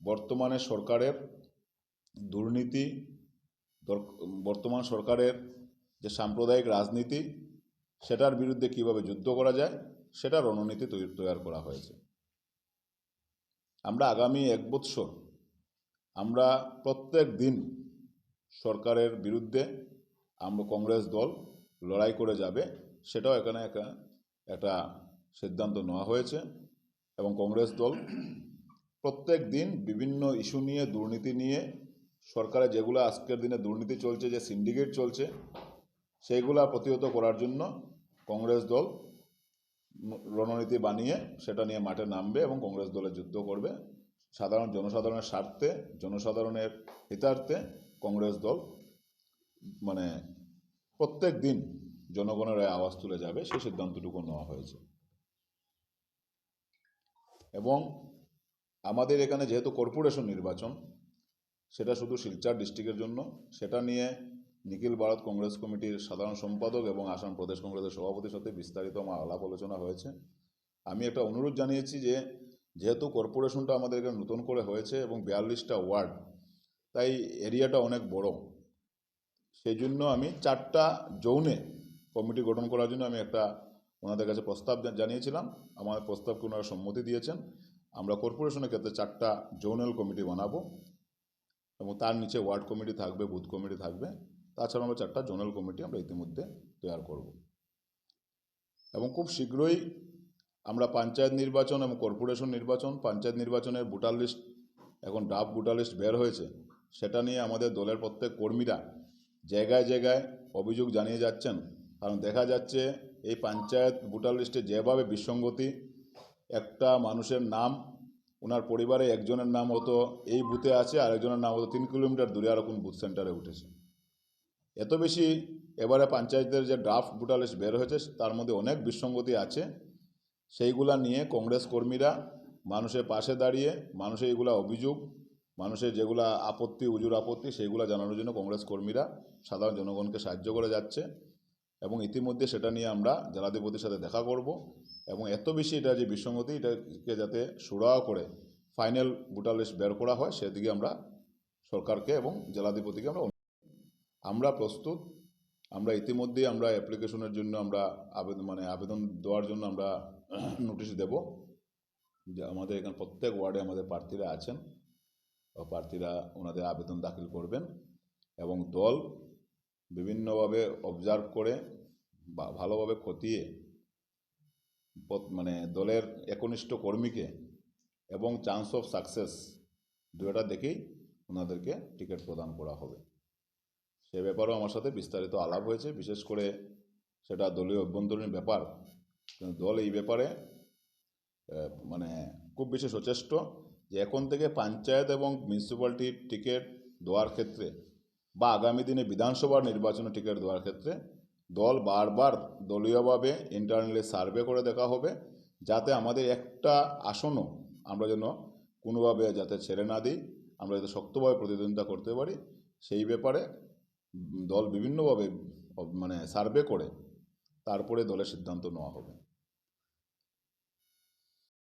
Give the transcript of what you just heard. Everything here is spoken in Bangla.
বর্তমানে সরকারের দুর্নীতি, বর্তমান সরকারের যে সাম্প্রদায়িক রাজনীতি, সেটার বিরুদ্ধে কিভাবে যুদ্ধ করা যায় সেটা রণনীতি তৈরি করা হয়েছে। আমরা আগামী 1 বৎসর আমরা প্রত্যেক দিন সরকারের বিরুদ্ধে আমরা কংগ্রেস দল লড়াই করে যাবে, সেটাও এখানে একটা সিদ্ধান্ত নেওয়া হয়েছে। এবং কংগ্রেস দল প্রত্যেক দিন বিভিন্ন ইস্যু নিয়ে, দুর্নীতি নিয়ে, সরকারের যেগুলো আজকের দিনে দুর্নীতি চলছে, যে সিন্ডিকেট চলছে, সেইগুলা প্রতিহত করার জন্য কংগ্রেস দল রণনীতি বানিয়ে সেটা নিয়ে মাঠে নামবে এবং কংগ্রেস দলের যুদ্ধ করবে। জনসাধারণের স্বার্থে, জনসাধারণের হিতার্থে কংগ্রেস দল প্রত্যেক দিন জনগণের আওয়াজ তুলে যাবে, সেই সিদ্ধান্তটুকু নেওয়া হয়েছে। এবং আমাদের এখানে যেহেতু কর্পোরেশন নির্বাচন, সেটা শুধু শিলচর ডিস্ট্রিক্টের জন্য, সেটা নিয়ে নিখিল ভারত কংগ্রেস কমিটির সাধারণ সম্পাদক এবং আসাম প্রদেশ কংগ্রেসের সভাপতির সাথে বিস্তারিত আমার আলাপ আলোচনা হয়েছে। আমি একটা অনুরোধ জানিয়েছি যে যেহেতু কর্পোরেশনটা আমাদের এখানে নতুন করে হয়েছে এবং 42টা ওয়ার্ড, তাই এরিয়াটা অনেক বড়, সেই জন্য আমি 4টা জোনে কমিটি গঠন করার জন্য আমি একটা ওনাদের কাছে প্রস্তাব জানিয়েছিলাম। আমার প্রস্তাবকে ওনারা সম্মতি দিয়েছেন। আমরা কর্পোরেশনের ক্ষেত্রে 4টা জোনাল কমিটি বানাবো এবং তার নিচে ওয়ার্ড কমিটি থাকবে, বুথ কমিটি থাকবে। তাছাড়া আমরা 4টা জোনাল কমিটি আমরা ইতিমধ্যে তৈরি করব। এবং খুব শীঘ্রই আমরা পঞ্চায়েত নির্বাচন এবং কর্পোরেশন নির্বাচন, পঞ্চায়েত নির্বাচনের ভোটার লিস্ট, এখন ড্রাফট ভোটার লিস্ট বের হয়েছে, সেটা নিয়ে আমাদের দলের প্রত্যেক কর্মীরা জায়গায় জায়গায় অভিযোগ জানিয়ে যাচ্ছেন। কারণ দেখা যাচ্ছে এই পঞ্চায়েত ভোটার লিস্টে যেভাবে বিসঙ্গতি, একটা মানুষের নাম, ওনার পরিবারে একজনের নাম হতো এই বুথে আছে, আরেকজনের নাম হতো 3 কিলোমিটার দূরে আরও কোন বুথ সেন্টারে উঠেছে। এত বেশি এবারে পঞ্চায়েতের যে ড্রাফট ভোটার লিস্ট বের হয়েছে তার মধ্যে অনেক বিসঙ্গতি আছে। সেইগুলা নিয়ে কংগ্রেস কর্মীরা মানুষের পাশে দাঁড়িয়ে, মানুষের এগুলা অভিযোগ, মানুষের যেগুলা আপত্তি, উজুর আপত্তি, সেইগুলা জানানোর জন্য কংগ্রেস কর্মীরা সাধারণ জনগণকে সাহায্য করে যাচ্ছে। এবং ইতিমধ্যে সেটা নিয়ে আমরা জেলাধিপতির সাথে দেখা করব এবং এত বেশি এটা যে বিসঙ্গতি, এটাকে যাতে সুরাহা করে ফাইনাল ভোটার লিস্ট বের করা হয়, সেদিকে আমরা সরকারকে এবং জেলাধিপতিকে আমরা প্রস্তুত। আমরা ইতিমধ্যেই আমরা অ্যাপ্লিকেশনের জন্য আমরা আবেদন দেওয়ার জন্য আমরা নোটিশ দেব যে আমাদের এখানে প্রত্যেক ওয়ার্ডে আমাদের প্রার্থীরা আছেন, প্রার্থীরা ওনাদের আবেদন দাখিল করবেন এবং দল বিভিন্নভাবে অবজার্ভ করে বা ভালোভাবে খতিয়ে দলের একনিষ্ঠ কর্মীকে এবং চান্স অফ সাকসেস দুটো দেখেই ওনাদেরকে টিকিট প্রদান করা হবে। সে ব্যাপারেও আমার সাথে বিস্তারিত আলাপ হয়েছে। বিশেষ করে সেটা দলীয় অভ্যন্তরীণ ব্যাপার, দল এই ব্যাপারে খুব বেশি সচেষ্ট যে এখন থেকে পঞ্চায়েত এবং মিউনিসিপ্যালিটির টিকিট দেওয়ার ক্ষেত্রে বা আগামী দিনে বিধানসভার নির্বাচনের টিকিট দেওয়ার ক্ষেত্রে দল বারবার দলীয়ভাবে ইন্টারনালি সার্ভে করে দেখা হবে, যাতে আমাদের একটা আসনও আমরা যেন কোনোভাবে যাতে ছেড়ে না দিই, আমরা যাতে শক্তভাবে প্রতিদ্বন্দ্বিতা করতে পারি, সেই ব্যাপারে দল বিভিন্নভাবে সার্ভে করে তারপরে দলের সিদ্ধান্ত নেওয়া হবে।